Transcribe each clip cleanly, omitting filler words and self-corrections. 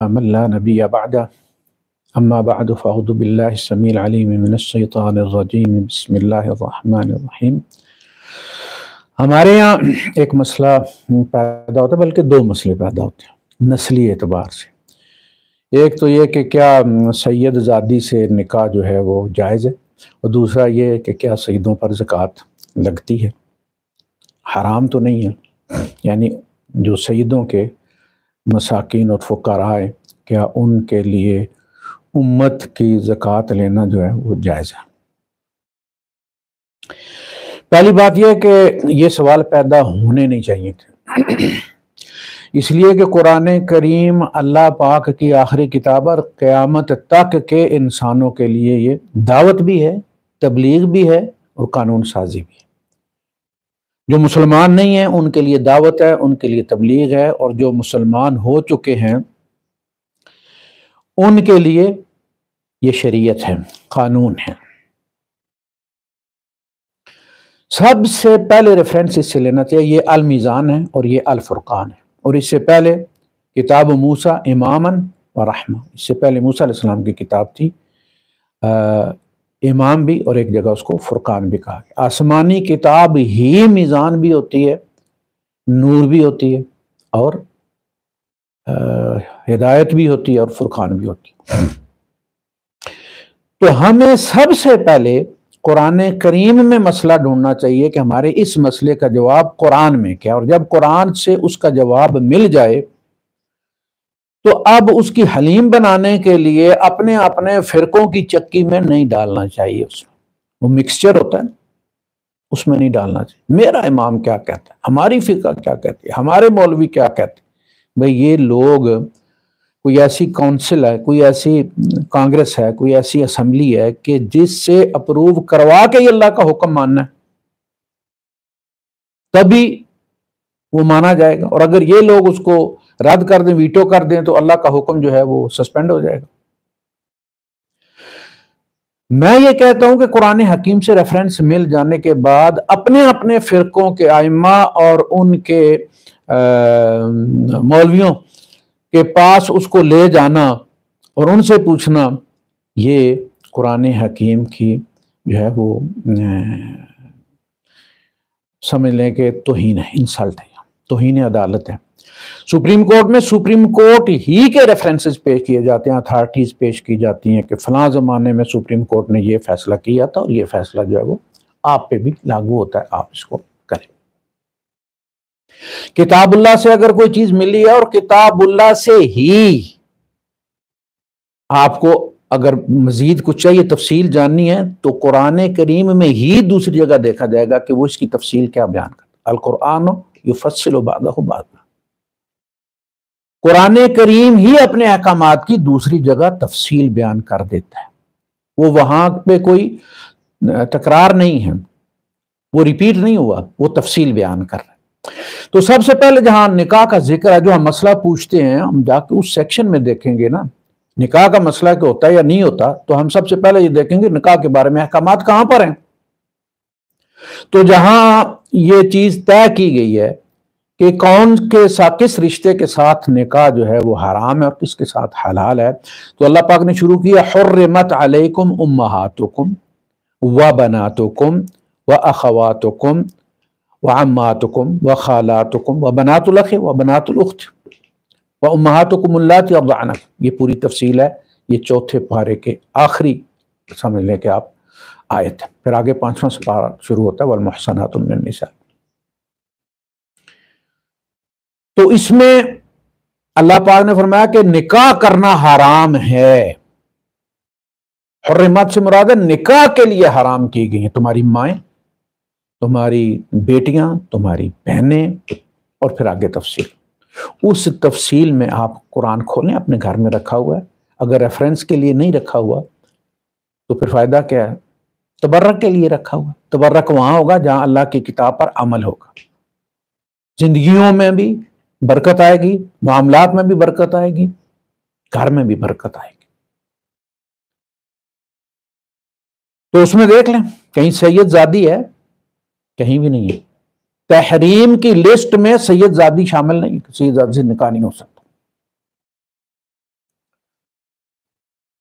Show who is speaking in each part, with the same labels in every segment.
Speaker 1: من لا نبی بعد اما بعد فاعوذ باللہ السمیع العلیم من الشیطان الرجیم بسم اللہ الرحمن الرحیم۔ ہمارے یہاں ایک مسئلہ پیدا ہوتا ہے، بلکہ دو مسئلے پیدا ہوتے ہیں نسلی اعتبار سے۔ ایک تو یہ کہ کیا سید زادی سے نکاح جو ہے وہ جائز ہے، اور دوسرا یہ کہ کیا سیدوں پر زکوٰۃ لگتی ہے، حرام تو نہیں ہے، یعنی جو سیدوں کے مساکین اور فقراء ہیں کیا ان کے لیے امت کی زکوٰۃ لینا جو ہے وہ جائز ہے۔ پہلی بات یہ کہ یہ سوال پیدا ہونے نہیں چاہیے تھے، اس لیے کہ قرآن کریم اللہ پاک کی آخری کتاب اور قیامت تک کے انسانوں کے لیے یہ دعوت بھی ہے، تبلیغ بھی ہے اور قانون سازی بھی ہے۔ جو مسلمان نہیں ہیں ان کے لیے دعوت ہے، ان کے لیے تبلیغ ہے، اور جو مسلمان ہو چکے ہیں ان کے لیے یہ شریعت ہے، قانون ہے۔ سب سے پہلے ریفرنس اس سے لینا چاہیے، یہ المیزان ہے اور یہ الفرقان ہے، اور اس سے پہلے کتاب موسیٰ اماما و رحمہ، اس سے پہلے موسیٰ علیہ السلام کی کتاب تھی امام بھی، اور ایک جگہ اس کو فرقان بھی کہا گیا۔ آسمانی کتاب ہی میزان بھی ہوتی ہے، نور بھی ہوتی ہے، اور ہدایت بھی ہوتی ہے، اور فرقان بھی ہوتی ہے۔ تو ہمیں سب سے پہلے قرآن کریم میں مسئلہ ڈھونڈنا چاہیے کہ ہمارے اس مسئلے کا جواب قرآن میں کیا، اور جب قرآن سے اس کا جواب مل جائے تو اب اس کی حلیم بنانے کے لیے اپنے فرقوں کی چکی میں نہیں ڈالنا چاہیے، اس میں وہ مکسچر ہوتا ہے اس میں نہیں ڈالنا چاہیے۔ میرا امام کیا کہتا ہے، ہماری فقہ کیا کہتی ہے، ہمارے مولوی کیا کہتے ہیں۔ بھئی یہ لوگ، کوئی ایسی کونسل ہے، کوئی ایسی کانگریس ہے، کوئی ایسی اسمبلی ہے کہ جس سے اپروو کروا کے یہ اللہ کا حکم ماننا ہے، تبھی وہ مانا جائے گا، اور اگر یہ لوگ اس کو رد کر دیں، ویٹو کر دیں، تو اللہ کا حکم جو ہے وہ سسپینڈ ہو جائے گا۔ میں یہ کہتا ہوں کہ قرآن حکیم سے ریفرنس مل جانے کے بعد اپنے فرقوں کے ائمہ اور ان کے مولویوں کے پاس اس کو لے جانا اور ان سے پوچھنا، یہ قرآن حکیم کی جو ہے وہ سمجھ لیں کہ توہین ہے، انسلٹ ہے، توہین عدالت ہے۔ سپریم کورٹ میں سپریم کورٹ ہی کے ریفرنسز پیش کیے جاتے ہیں، اتھارٹیز پیش کی جاتی ہیں کہ فلاں زمانے میں سپریم کورٹ نے یہ فیصلہ کیا تھا، اور یہ فیصلہ جو ہے وہ آپ پہ بھی لاگو ہوتا ہے، آپ اس کو کریں۔ کتاب اللہ سے اگر کوئی چیز ملی ہے، اور کتاب اللہ سے ہی آپ کو اگر مزید کچھ چاہیے، تفصیل جاننی ہے، تو قرآن کریم میں ہی دوسری جگہ دیکھا جائے گا کہ وہ اس کی تفصیل کیا بیان کرتا ہے۔ القرآن یفصل بعضہ بعضا، قرآن کریم ہی اپنے احکامات کی دوسری جگہ تفصیل بیان کر دیتا ہے، وہ وہاں پہ کوئی تکرار نہیں ہے، وہ ریپیٹ نہیں ہوا، وہ تفصیل بیان کر رہا ہے۔ تو سب سے پہلے جہاں نکاح کا ذکر ہے، جو ہم مسئلہ پوچھتے ہیں، ہم جا کے اس سیکشن میں دیکھیں گے نا نکاح کا مسئلہ کہ ہوتا ہے یا نہیں ہوتا، تو ہم سب سے پہلے یہ دیکھیں گے نکاح کے بارے میں احکامات کہاں پر ہیں۔ تو جہاں یہ چیز طے کی گئی ہے کہ کون کے ساتھ، کس رشتے کے ساتھ نکاح جو ہے وہ حرام ہے اور کس کے ساتھ حلال ہے، تو اللہ پاک نے شروع کیا حرمت علیکم امہاتکم وبناتکم واخواتکم وعماتکم وخالاتکم وبنات الاخ وبنات الاخت وامہاتکم اللاتی ارضعنکم۔ یہ پوری تفصیل ہے، یہ چوتھے پارے کے آخری سمجھ لیں کہ آپ آیت ہے، پھر آگے 5واں سپارہ شروع ہوتا ہے والمحصنات من النساء۔ تو اس میں اللہ پاک نے فرمایا کہ نکاح کرنا حرام ہے۔ حرمت سے مراد ہے نکاح کے لیے حرام کی گئی ہیں، تمہاری مائیں، تمہاری بیٹیاں، تمہاری بہنیں، اور پھر آگے تفصیل۔ اس تفصیل میں آپ قرآن کھولیں، اپنے گھر میں رکھا ہوا ہے، اگر ریفرنس کے لیے نہیں رکھا ہوا تو پھر فائدہ کیا ہے؟ تبرک کے لیے رکھا ہوا۔ تبرک وہاں ہوگا جہاں اللہ کی کتاب پر عمل ہوگا، زندگیوں میں بھی برکت آئے گی، معاملات میں بھی برکت آئے گی، گھر میں بھی برکت آئے گی۔ تو اس میں دیکھ لیں، کہیں سید زادی ہے، کہیں بھی نہیں ہے۔ تحریم کی لسٹ میں سید زادی شامل نہیں، سید زادی سے نکاح نہیں ہو سکتا۔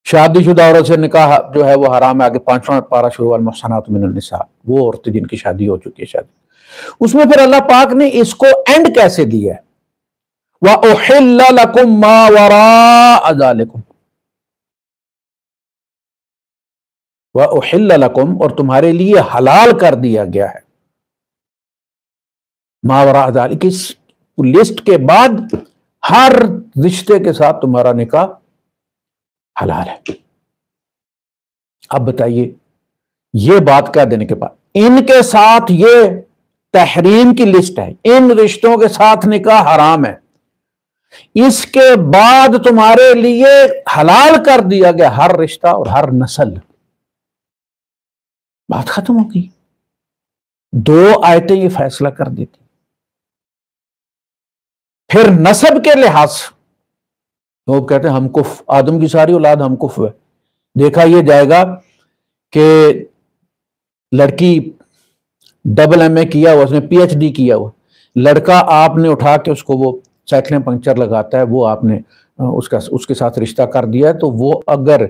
Speaker 1: شادی شدہ عورت سے نکاح جو ہے وہ حرام ہے، آگے 5واں پارہ شروع، المحصنات من النساء، وہ عورتیں جن کی شادی ہو چکی ہے شادی، اس میں پھر اللہ پاک نے اس کو اینڈ کیسے دیا ہے؟ وَأُحِلَّ لَكُم مَّا وَرَاءَ ذَلِكُمْ، وَأُحِلَّ لَكُم، اور تمہارے لیے حلال کر دیا گیا ہے، مَا وَرَاءَ ذَلِكَ، اس لسٹ کے بعد ہر رشتے کے ساتھ تمہارا نکاح حلال ہے۔ اب بتائیے یہ بات کہہ دینے کے بعد ان کے ساتھ یہ تحریم کی لسٹ ہے، ان رشتوں کے ساتھ نکاح حرام ہے، اس کے بعد تمہارے لیے حلال کر دیا گیا ہر رشتہ اور ہر نسل، بات ختم ہو گئی۔ 2 آیتیں یہ فیصلہ کر دیتی۔ پھر نسب کے لحاظ سے وہ کہتے ہیں ہم کف، آدم کی ساری اولاد ہم کف ہے۔ دیکھا یہ جائے گا کہ لڑکی ڈبل ایم اے کیا ہوا، اس نے پی ایچ ڈی کیا ہوا، لڑکا آپ نے اٹھا کے اس کو وہ سائیکلیں پنکچر لگاتا ہے، وہ آپ نے اس کے ساتھ رشتہ کر دیا ہے، تو وہ اگر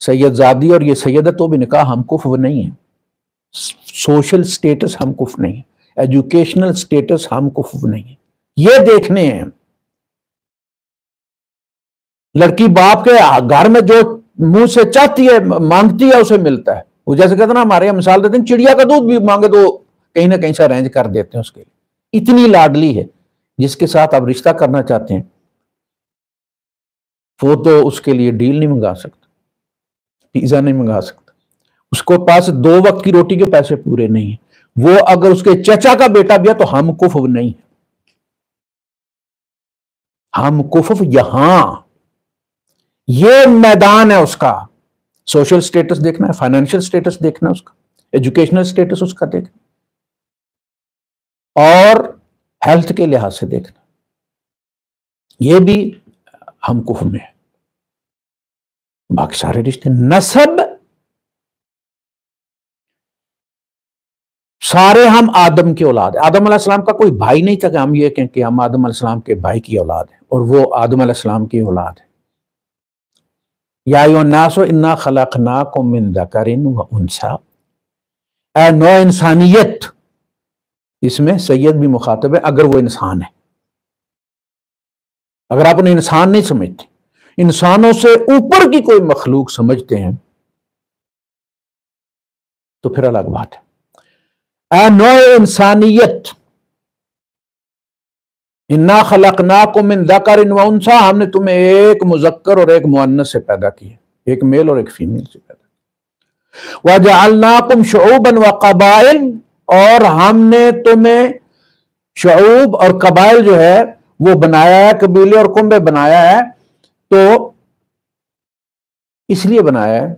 Speaker 1: سید زادی اور یہ سید ہے تو بھی نکاح ہم کف نہیں ہے، سوشل سٹیٹس ہم کف نہیں ہے، ایجوکیشنل سٹیٹس ہم کف نہیں ہے، یہ دیکھنے ہیں۔ لڑکی باپ کے گھر میں جو منہ سے چاہتی ہے مانگتی ہے اسے ملتا ہے، وہ جیسے کہتے ہیں نا ہمارے یہاں مثال دیتے ہیں چڑیا کا دودھ بھی مانگے تو کہیں نہ کہیں سے ارینج کر دیتے ہیں اس کے لیے، اتنی لاڈلی ہے۔ جس کے ساتھ آپ رشتہ کرنا چاہتے ہیں وہ تو اس کے لیے ڈیل نہیں منگا سکتا، پیزا نہیں منگا سکتا، اس کو پاس 2 وقت کی روٹی کے پیسے پورے نہیں ہیں، وہ اگر اس کے چچا کا بیٹا بھی ہے تو ہم کفو نہیں ہے، ہم کفو یہاں، یہ میدان ہے اس کا، سوشل سٹیٹس دیکھنا ہے، فائنینشل سٹیٹس دیکھنا ہے اس کا، ایجوکیشنل سٹیٹس اس کا دیکھنا اور ہیلتھ کے لحاظ سے دیکھنا، یہ بھی ہم کفر میں ہے۔ باقی سارے رشتے، نسب سارے ہم آدم کی اولاد ہیں، آدم علیہ السلام کا کوئی بھائی نہیں تھا کہ ہم یہ کہیں کہ ہم آدم علیہ السلام کے بھائی کی اولاد ہیں اور وہ آدم علیہ السلام کی اولاد ہے۔ یا ایھا الناس انا خلقناکم من ذکر و انثی، اے نوع انسانیت، اس میں سید بھی مخاطب ہے اگر وہ انسان ہے۔ اگر آپ انہیں انسان نہیں سمجھتے، انسانوں سے اوپر کی کوئی مخلوق سمجھتے ہیں تو پھر الگ بات ہے۔ اے نوع انسانیت، انا خلقناکم من ذکر و انثی، ہم نے تمہیں ایک مذکر اور ایک مؤنث سے پیدا کیا، ایک میل اور ایک فیمیل سے پیدا کیا۔ وجعلناکم شعوبا وقبائل، اور ہم نے تمہیں شعوب اور قبائل جو ہے وہ بنایا ہے، قبیلے اور کنبے بنایا ہے، تو اس لیے بنایا ہے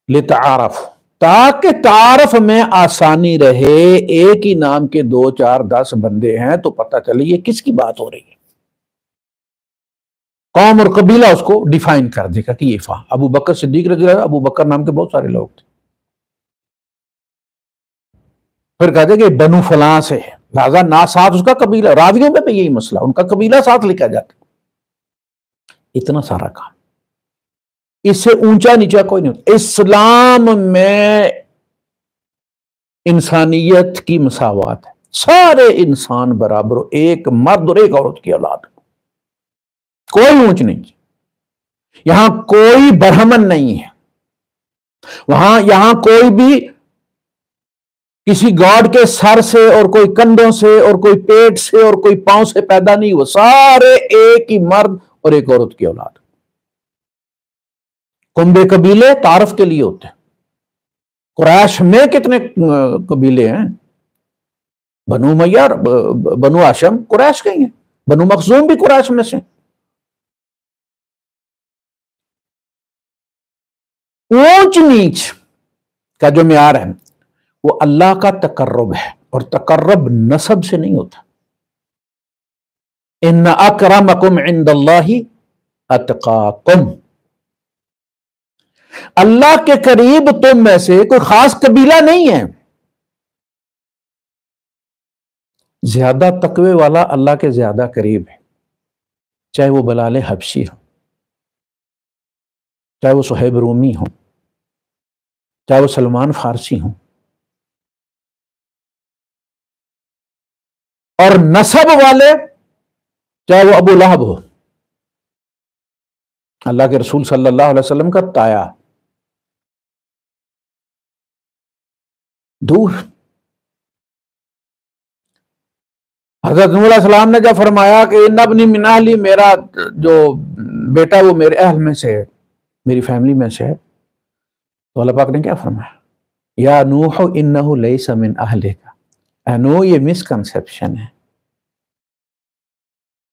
Speaker 1: لتعارف، تاکہ تعارف میں آسانی رہے، ایک ہی نام کے 2 4 10 بندے ہیں تو پتہ چلے یہ کس کی بات ہو رہی ہے، قوم اور قبیلہ اس کو ڈیفائن کر دے گا کہ یہ فاں ابو بکر صدیق رضی اللہ عنہ، ابو بکر نام کے بہت سارے لوگ تھے، پھر کہتے کہ بنو فلاں سے ہے، لہذا نا ساتھ اس کا قبیلہ، راویوں میں بھی یہی مسئلہ، ان کا قبیلہ ساتھ لکھا جاتا، اتنا سارا کام، اس سے اونچا نیچا کوئی نہیں۔ اسلام میں انسانیت کی مساوات ہے، سارے انسان برابر، ایک مرد اور ایک عورت کی اولاد، کوئی اونچ نہیں، یہاں کوئی برہمن نہیں ہے، یہاں کوئی بھی کسی گاڈ کے سر سے اور کوئی کندھوں سے اور کوئی پیٹ سے اور کوئی پاؤں سے پیدا نہیں ہوا، سارے ایک ہی مرد اور ایک عورت کی اولاد۔ کنبے قبیلے تعارف کے لیے ہوتے ہیں، قریش میں کتنے قبیلے ہیں؟ بنو امیہ، بنو ہاشم قریش کے ہیں، بنو مخزوم بھی قریش میں سے۔ اونچ نیچ کا جو معیار ہے وہ اللہ کا تقرب ہے، اور تقرب نسب سے نہیں ہوتا۔ ان اکرمکم عند اللہ اتقاکم، اللہ کے قریب تم میں سے کوئی خاص قبیلہ نہیں ہے، زیادہ تقوی والا اللہ کے زیادہ قریب ہے، چاہے وہ بلال حبشی ہو، چاہے وہ صہیب رومی ہوں، چاہے وہ سلمان فارسی ہوں، اور نسب والے چاہے وہ ابو لہب ہو، اللہ کے رسول صلی اللہ علیہ وسلم کا تایا، دور۔ حضرت نوح علیہ السلام نے جب فرمایا کہ ان ابنی من اہلی، میرا جو بیٹا وہ میرے اہل میں سے ہے، میری فیملی میں سے ہے، تو اللہ پاک نے کیا فرمایا؟ یا نوح انہ لیس من اہلک، اے نوح یہ مسکنسیپشن ہے،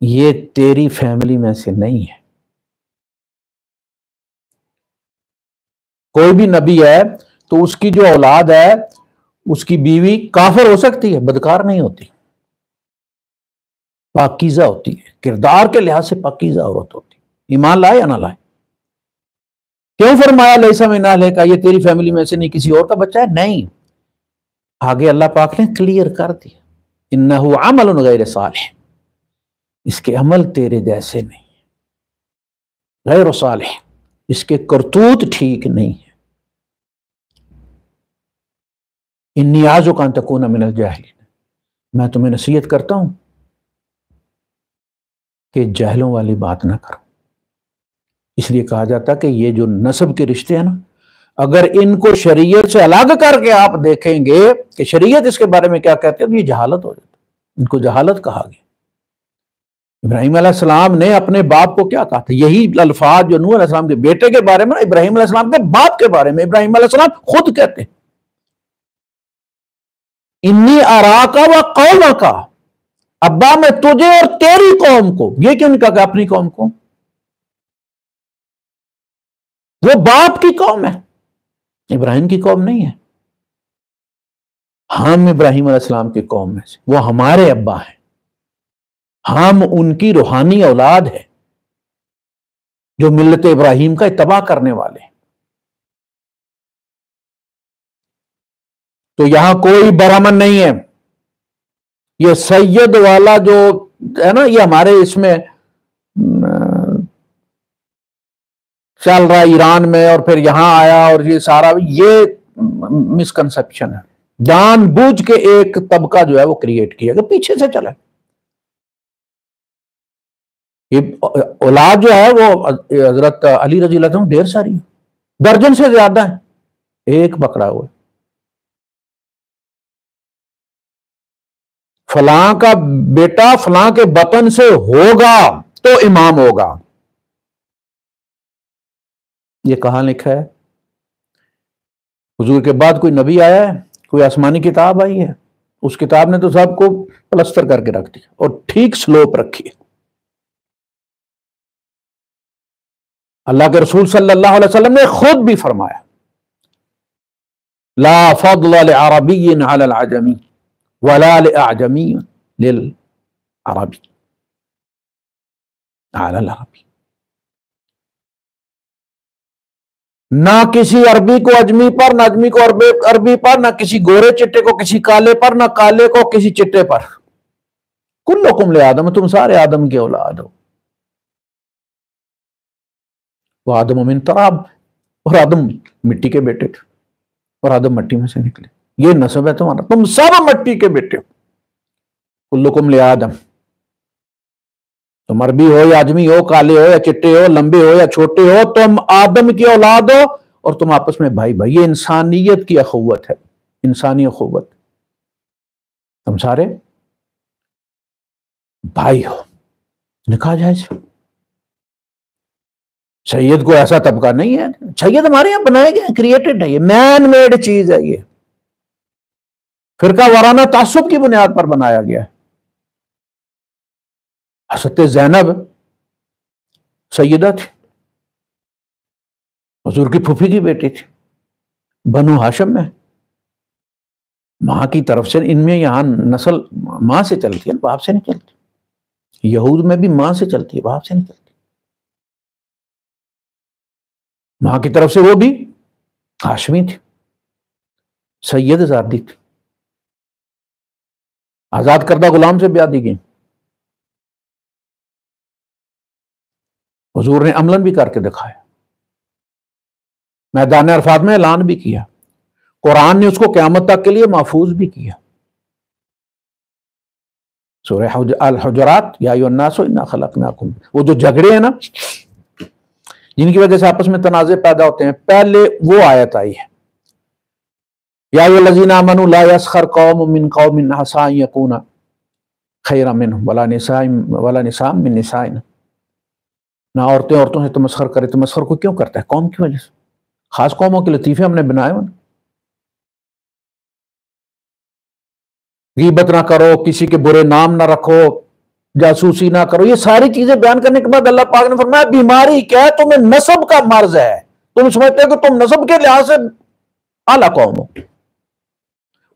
Speaker 1: یہ تیری فیملی میں سے نہیں ہے۔ کوئی بھی نبی ہے تو اس کی جو اولاد ہے اس کی بیوی کافر ہو سکتی ہے، بدکار نہیں ہوتی، پاکیزہ ہوتی ہے، کردار کے لحاظ سے پاکیزہ عورت ہوتی ہے، ایمان لائے یا نہ لائے۔ کیوں فرمایا لیسا من اہلک، یہ تیری فیملی میں سے نہیں، کسی اور کا بچہ ہے؟ نہیں، آگے اللہ پاک نے کلیئر کر دیا، انہ عمل غیر صالح، اس کے عمل تیرے جیسے نہیں، غیر صالح، اس کے کرتوت ٹھیک نہیں ہے۔ انی اعظک ان تکون من الجاہلین، میں تمہیں نصیحت کرتا ہوں کہ جاہلوں والی بات نہ کرو۔ اس لیے کہا جاتا کہ یہ جو نسب کے رشتے ہیں نا، اگر ان کو شریعت سے الگ کر کے آپ دیکھیں گے کہ شریعت اس کے بارے میں کیا کہتے ہیں تو یہ جہالت ہو جاتی ہے، ان کو جہالت کہا گیا۔ ابراہیم علیہ السلام نے اپنے باپ کو کیا کہا تھا؟ یہی الفاظ جو نوح علیہ السلام کے بیٹے کے بارے میں، ابراہیم علیہ السلام کے باپ کے بارے میں ابراہیم علیہ السلام خود کہتے ہیں، انی اراک و قومک، ابا میں تجھے اور تیری قوم کو، یہ کیوں نہیں کہا کہ اپنی قوم کو؟ وہ باپ کی قوم ہے، ابراہیم کی قوم نہیں ہے۔ ہم ابراہیم علیہ السلام کی قوم میں سے، وہ ہمارے ابا ہیں، ہم ان کی روحانی اولاد ہیں جو ملت ابراہیم کا اتباع کرنے والے ہیں۔ تو یہاں کوئی برہمن نہیں ہے، یہ سید والا جو ہے نا، یہ ہمارے اس میں چل رہا ایران میں اور پھر یہاں آیا، اور یہ سارا یہ مسکنسپشن ہے، جان بوجھ کے ایک طبقہ جو ہے وہ کریٹ کیا کہ پیچھے سے چلے۔ یہ اولاد جو ہے وہ حضرت علی رضی اللہ عنہ ڈھیر ساری ہے، درجن سے زیادہ ہے، ایک پکڑا ہوا ہے۔ فلاں کا بیٹا فلاں کے بطن سے ہوگا تو امام ہوگا، یہ کہاں لکھا ہے؟ حضور کے بعد کوئی نبی آیا ہے؟ کوئی آسمانی کتاب آئی ہے؟ اس کتاب نے تو سب کو پلستر کر کے رکھ دیا اور ٹھیک سلوپ رکھی ہے۔ اللہ کے رسول صلی اللہ علیہ وسلم نے خود بھی فرمایا لا فضل لعربی علی العجمی ولا لأعجمی للعربی علی العربی، نہ کسی عربی کو اجمی پر، نہ اجمی کو عربی پر، نہ کسی گورے چٹے کو کسی کالے پر، نہ کالے کو کسی چٹے پر۔ کلکم لآدم، تم سارے آدم کے اولاد ہو، وہ آدم من تراب، اور آدم مٹی کے بیٹے تھے، اور آدم مٹی میں سے نکلے، یہ نسب ہے تمہارا، تم سب مٹی کے بیٹے ہو۔ کلکم لآدم، تم عربی ہو یا اجمی ہو، کالے ہو یا چٹے ہو، لمبے ہو یا چھوٹے ہو، تم آدم کی اولاد ہو، اور تم آپس میں بھائی بھائی، یہ انسانیت کی اخوت ہے، انسانی اخوت، تم سارے بھائی ہو، نکاح جائز۔ سید کو ایسا طبقہ نہیں ہے، سید ہمارے یہاں بنائے گئے، کریٹڈ ہے، یہ مین میڈ چیز ہے، یہ فرقہ وارانہ تعصب کی بنیاد پر بنایا گیا ہے۔ حضرت زینب سیدہ تھی، حضور کی پھوپھی کی بیٹی تھی، بنو ہاشم میں، ماں کی طرف سے، ان میں یہاں نسل ماں سے چلتی ہے، باپ سے نہیں چلتی۔ یہود میں بھی ماں سے چلتی ہے، باپ سے نہیں چلتی۔ ماں کی طرف سے وہ بھی ہاشمی تھی، سید زادی تھی، آزاد کردہ غلام سے بیاہ دی گئی۔ حضور نے عملاً بھی کر کے دکھایا، میدان عرفات میں اعلان بھی کیا، قرآن نے اس کو قیامت تک کے لیے محفوظ بھی کیا۔ سورہ الحجرات، یا ایھا الناس انا خلقناکم، وہ جو جھگڑے ہیں نا جن کی وجہ سے آپس میں تنازع پیدا ہوتے ہیں، پہلے وہ آیت آئی ہے، یا ایھا الذین آمنوا لا یسخر قوم من قوم عسى ان یکونوا خیرا منہم ولا نساء من نساء، نہ عورتیں عورتوں سے تمسخر کرے۔ تمسخر کو کیوں کرتا ہے؟ قوم کی وجہ سے، خاص قوموں کے لطیفے ہم نے بنائے ہوئے۔ غیبت نہ کرو، کسی کے برے نام نہ رکھو، جاسوسی نہ کرو، یہ ساری چیزیں بیان کرنے کے بعد اللہ پاک نے فرمایا بیماری کیا ہے؟ تمہیں نسب کا مرض ہے، تم سمجھتے ہو کہ تم نسب کے لحاظ سے اعلیٰ قوم ہو،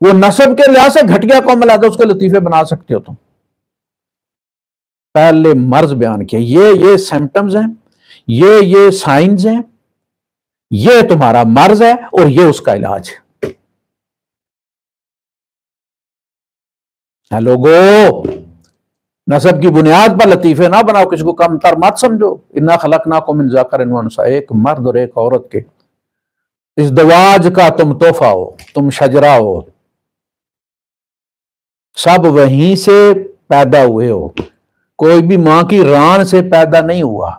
Speaker 1: وہ نسب کے لحاظ سے گھٹیا قوم علیحدہ اس کے لطیفے بنا سکتے ہو تم۔ پہلے مرض بیان کیا، یہ سمپٹمز ہیں، یہ سائنز ہیں، یہ تمہارا مرض ہے اور یہ اس کا علاج ہے۔ لوگو، نسب کی بنیاد پر لطیفے نہ بناؤ، کسی کو کم تر مت سمجھو۔ انا خلقناکم من ذکر و انثی، ایک مرد اور ایک عورت کے ازدواج کا تم تحفہ ہو، تم شجرہ ہو، سب وہیں سے پیدا ہوئے ہو، کوئی بھی ماں کی ران سے پیدا نہیں ہوا،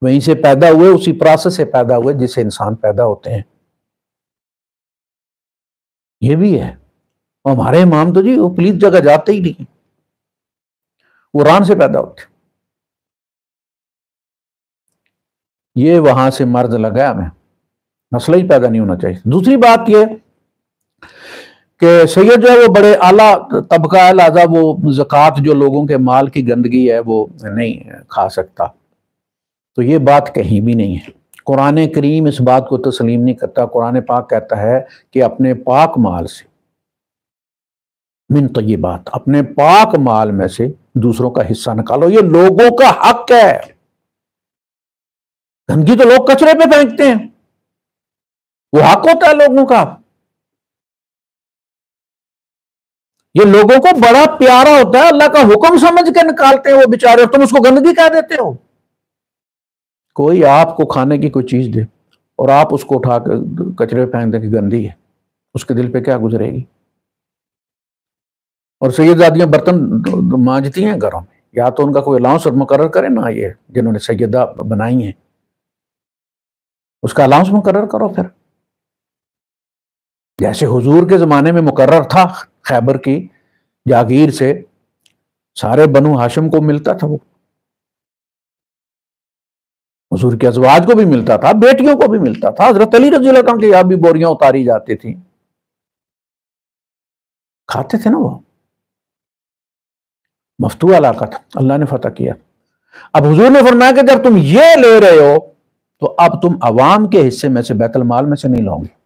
Speaker 1: وہیں سے پیدا ہوئے، اسی پروسیس سے پیدا ہوئے جس سے انسان پیدا ہوتے ہیں۔ یہ بھی ہے، ہمارے امام تو جی وہ پلیت جگہ جاتے ہی نہیں، وہ ران سے پیدا ہوتے۔ یہ وہاں سے مرض لگا ہمیں، مسئلہ ہی پیدا نہیں ہونا چاہیے۔ دوسری بات یہ کہ سید جو ہے وہ بڑے اعلیٰ طبقہ ہے، لہٰذا وہ زکوٰۃ جو لوگوں کے مال کی گندگی ہے وہ نہیں کھا سکتا، تو یہ بات کہیں بھی نہیں ہے۔ قرآن کریم اس بات کو تسلیم نہیں کرتا۔ قرآن پاک کہتا ہے کہ اپنے پاک مال سے، من طیبات، اپنے پاک مال میں سے دوسروں کا حصہ نکالو، یہ لوگوں کا حق ہے۔ گندگی تو لوگ کچرے پہ پھینکتے ہیں، وہ حق ہوتا ہے لوگوں کا۔ یہ لوگوں کو بڑا پیارا ہوتا ہے، اللہ کا حکم سمجھ کے نکالتے ہیں وہ بیچارے، اور تم اس کو گندگی کہہ دیتے ہو۔ کوئی آپ کو کھانے کی کوئی چیز دے اور آپ اس کو اٹھا کے کچرے پہ پھینک دیں کہ گندی ہے، اس کے دل پہ کیا گزرے گی؟ اور سیدزادیاں برتن مانجتی ہیں گھروں میں، یا تو ان کا کوئی الاؤنس مقرر کرے نا، یہ جنہوں نے سیدہ بنائی ہیں اس کا الاؤنس مقرر کرو۔ پھر جیسے حضور کے زمانے میں مقرر تھا، خیبر کی جاگیر سے سارے بنو ہاشم کو ملتا تھا، وہ حضور کے ازواج کو بھی ملتا تھا، بیٹیوں کو بھی ملتا تھا، حضرت علی رضی اللہ عنہ کے یہاں بھی بوریاں اتاری جاتی تھیں، کھاتے تھے نا وہ۔ مفتوح علاقہ تھا، اللہ نے فتح کیا۔ اب حضور نے فرمایا کہ جب تم یہ لے رہے ہو تو اب تم عوام کے حصے میں سے، بیت المال میں سے نہیں لاؤ گے۔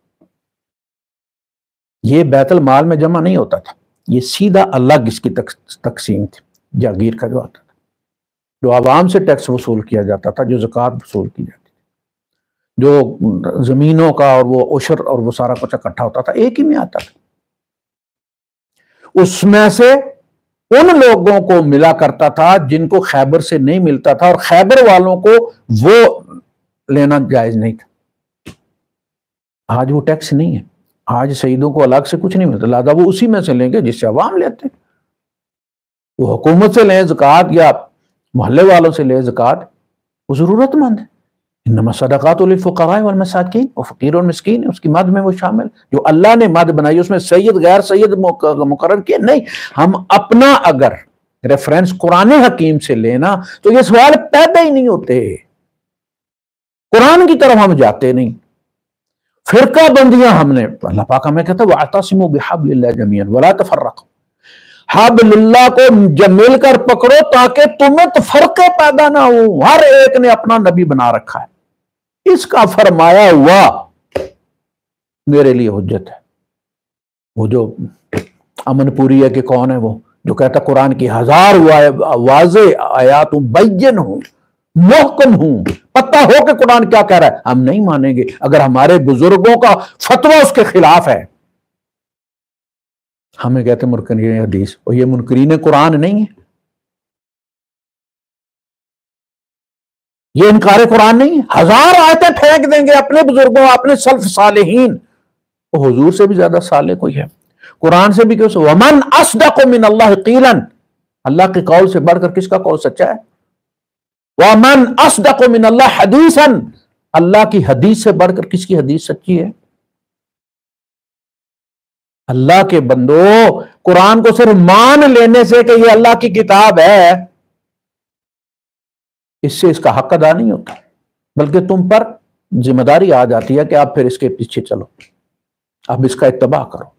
Speaker 1: یہ بیت المال میں جمع نہیں ہوتا تھا، یہ سیدھا الگ اس کی تقسیم تھی، جاگیر کا جو آتا تھا، جو عوام سے ٹیکس وصول کیا جاتا تھا، جو زکوٰۃ وصول کی جاتی تھی، جو زمینوں کا اور وہ عشر اور وہ سارا کچھ اکٹھا ہوتا تھا، ایک ہی میں آتا تھا۔ اس میں سے ان لوگوں کو ملا کرتا تھا جن کو خیبر سے نہیں ملتا تھا، اور خیبر والوں کو وہ لینا جائز نہیں تھا۔ آج وہ ٹیکس نہیں ہے، آج سیدوں کو الگ سے کچھ نہیں ملتا، لہذا وہ اسی میں سے لیں گے جس سے عوام لیتے ہیں۔ وہ حکومت سے لیں زکوٰۃ یا محلے والوں سے لیں زکوٰۃ، وہ ضرورت مند ہے۔ انما الصدقات للفقراء والمساکین، اور فقیر اور مسکین اس کی مد میں وہ شامل، جو اللہ نے مد بنائی، اس میں سید غیر سید مقرر کیا نہیں۔ ہم اپنا اگر ریفرنس قرآن حکیم سے لینا تو یہ سوال پیدا ہی نہیں ہوتے، قرآن کی طرف ہم جاتے نہیں۔ فرقہ بندیاں ہم نے، اللہ پاک ہمیں کہتا ہے وَاعْتَصِمُوا بِحَبْلِ اللَّهِ جَمِيعًا وَلَا تَفَرَّقُوا، حبل اللہ کو مل کر پکڑو تاکہ تمہیں تفرقے پیدا نہ ہو۔ ہر ایک نے اپنا نبی بنا رکھا ہے، اس کا فرمایا ہوا میرے لیے حجت ہے۔ وہ جو امن پوری ہے کہ کون ہے، وہ جو کہتا قرآن کی 1000 واضح آیات بین ہوں، محکم ہوں، پتہ ہو کہ قرآن کیا کہہ رہا ہے، ہم نہیں مانیں گے اگر ہمارے بزرگوں کا فتویٰ اس کے خلاف ہے۔ ہمیں کہتے ہیں منکرین حدیث، اور یہ منکرین قرآن نہیں ہے۔ یہ انکار قرآن نہیں ہے؟ 1000 آیتیں پھینک دیں گے اپنے بزرگوں، اپنے سلف صالحین، وہ حضور سے بھی زیادہ صالح کوئی ہے؟ قرآن سے بھی کیوں سے وَمَنْ أَصْدَقُ مِنَ اللَّهِ قِيلًا، اللہ کے قول سے بڑھ کر کس کا قول سچا ہے؟ وَمَنْ أَصْدَقُ مِنَ اللَّهِ حَدِيثًا، اللہ کی حدیث سے بڑھ کر کس کی حدیث سچی ہے؟ اللہ کے بندو، قرآن کو صرف مان لینے سے کہ یہ اللہ کی کتاب ہے، اس سے اس کا حق ادا نہیں ہوتا، بلکہ تم پر ذمہ داری آ جاتی ہے کہ آپ پھر اس کے پیچھے چلو، اب اس کا اتباع کرو۔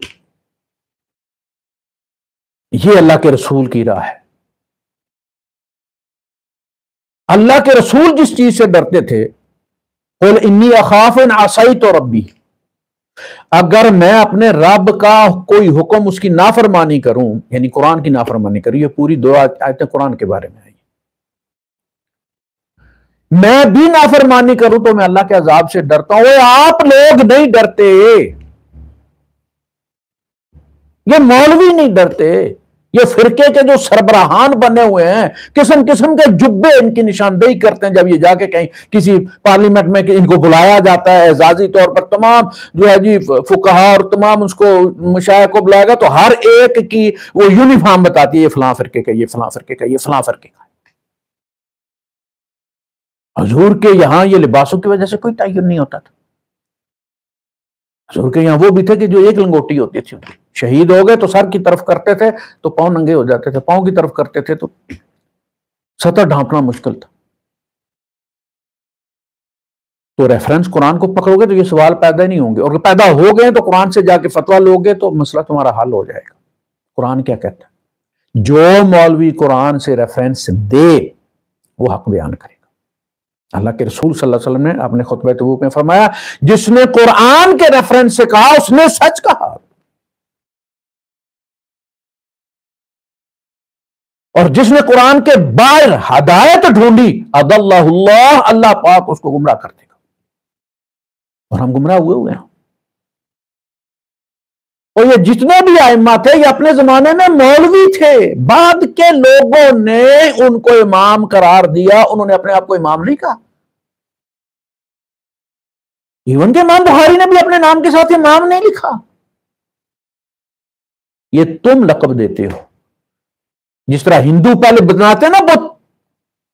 Speaker 1: یہ اللہ کے رسول کی راہ ہے۔ اللہ کے رسول جس چیز سے ڈرتے تھے، قُلْ إِنِّي أَخَافُ إِنْ عَصَيْتُ رَبِّي، اگر میں اپنے رب کا کوئی حکم اس کی نافرمانی کروں، یعنی قرآن کی نافرمانی کروں، یہ پوری 2 آیتیں قرآن کے بارے میں آئی، میں بھی نافرمانی کروں تو میں اللہ کے عذاب سے ڈرتا ہوں۔ وہ آپ لوگ نہیں ڈرتے، یہ مولوی نہیں ڈرتے، یہ فرقے کے جو سربراہان بنے ہوئے ہیں، قسم قسم کے جبے ان کی نشاندہی کرتے ہیں، جب یہ جا کے کہیں کسی پارلیمنٹ میں کہ ان کو بلایا جاتا ہے اعزازی طور پر، تمام جو ہے جی فقہا اور تمام اس کو مشائخ کو بلائے گا تو ہر ایک کی وہ یونیفارم بتاتی ہے، یہ فلاں فرقے کا، یہ فلاں فرقے کا، یہ فلاں فرقے کا۔ حضور کے یہاں یہ لباسوں کی وجہ سے کوئی تعین نہیں ہوتا تھا، حضور کے یہاں وہ بھی تھے کہ جو ایک لنگوٹی ہوتی تھی، شہید ہو گئے تو سر کی طرف کرتے تھے تو پاؤں ننگے ہو جاتے تھے، پاؤں کی طرف کرتے تھے تو سطر ڈھانپنا مشکل تھا۔ تو ریفرنس قرآن کو پکڑو گے تو یہ سوال پیدا ہی نہیں ہوں گے، اور پیدا ہو گئے تو قرآن سے جا کے فتویٰ لو گے تو مسئلہ تمہارا حل ہو جائے گا۔ قرآن کیا کہتا ہے؟ جو مولوی قرآن سے ریفرنس دے وہ حق بیان کرے گا۔ اللہ کے رسول صلی اللہ علیہ وسلم نے اپنے خطبہ تبوک میں فرمایا، جس نے قرآن کے ریفرنس سے کہا اس نے سچ کہا، اور جس نے قرآن کے باہر ہدایت ڈھونڈی اضلہ اللہ، اللہ پاک اس کو گمراہ کر دے گا، اور ہم گمراہ ہوئے ہیں۔ اور یہ جتنے بھی ائمہ تھے یہ اپنے زمانے میں مولوی تھے، بعد کے لوگوں نے ان کو امام قرار دیا، انہوں نے اپنے آپ کو امام نہیں کہا۔ ایون کہ امام بخاری نے بھی اپنے نام کے ساتھ امام نہیں لکھا، یہ تم لقب دیتے ہو۔ جس طرح ہندو پہلے بناتے نا بت،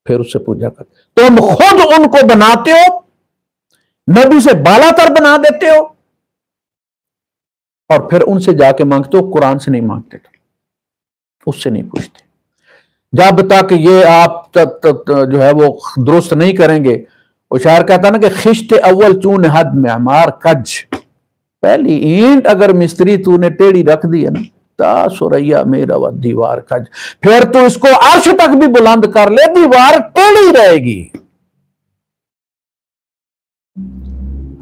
Speaker 1: پھر اس سے پوجا کرتے، تم خود ان کو بناتے ہو، نبی سے بالا تر بنا دیتے ہو، اور پھر ان سے جا کے مانگتے ہو۔ قرآن سے نہیں مانگتے، اس سے نہیں پوچھتے، جب تک یہ آپ جو ہے وہ درست نہیں کریں گے۔ وہ شاعر کہتا نا کہ خشت اول چون حد معمار کج، پہلی اینٹ اگر مستری تو نے ٹیڑھی رکھ دی ہے نا، تا سوریا میرا و دیوار کج، پھر تو اس کو عرش تک بھی بلند کر لے، دیوار ٹیڑھی رہے گی۔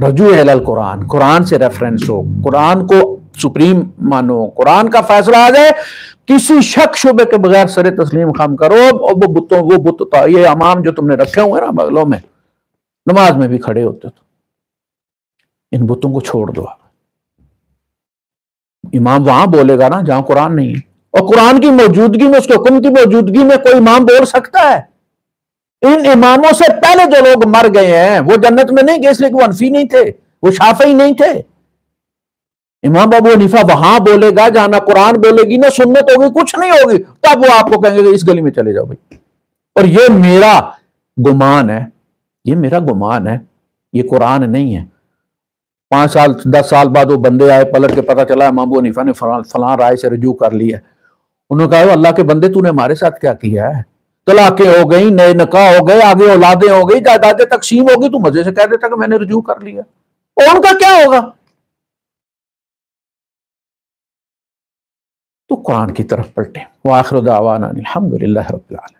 Speaker 1: رجوع الی القرآن، قرآن سے ریفرنس ہو، قرآن کو سپریم مانو، قرآن کا فیصلہ آ جائے، کسی شک شبے کے بغیر سر تسلیم خم کرو۔ اور وہ بت یہ امام جو تم نے رکھے ہوئے نا بغلوں میں، نماز میں بھی کھڑے ہوتے تو ان بتوں کو چھوڑ دو۔ امام وہاں بولے گا نا جہاں قرآن نہیں ہے، اور قرآن کی موجودگی میں، اس کے حکم کی موجودگی میں کوئی امام بول سکتا ہے؟ ان اماموں سے پہلے جو لوگ مر گئے ہیں وہ جنت میں نہیں گئے اس لیے کہ وہ حنفی نہیں تھے، وہ شافعی نہیں تھے۔ امام ابو حنیفہ وہاں بولے گا جہاں نہ قرآن بولے گی، نہ سنت ہوگی، کچھ نہیں ہوگی، تب وہ آپ کو کہیں گے کہ اس گلی میں چلے جاؤ بھائی۔ اور یہ میرا گمان ہے، یہ میرا گمان ہے، یہ قرآن نہیں ہے۔ 5 سال 10 سال بعد وہ بندے آئے، پلٹ کے پتہ چلا امام ابو حنیفہ نے فلاں رائے سے رجوع کر لی ہے۔ انہوں نے کہا اللہ کے بندے تو نے ہمارے ساتھ کیا کیا ہے؟ طلاقیں ہو گئی، نئے نکاح ہو گئے، آگے اولادیں ہو گئی، جائیدادیں تقسیم ہو گئی، تو مزے سے کہہ دیتا کہ میں نے رجوع کر لیا، اور ان کا کیا ہوگا؟ تو قرآن کی طرف پلٹیں۔ وآخر دعوانا الحمدللہ رب العالمین۔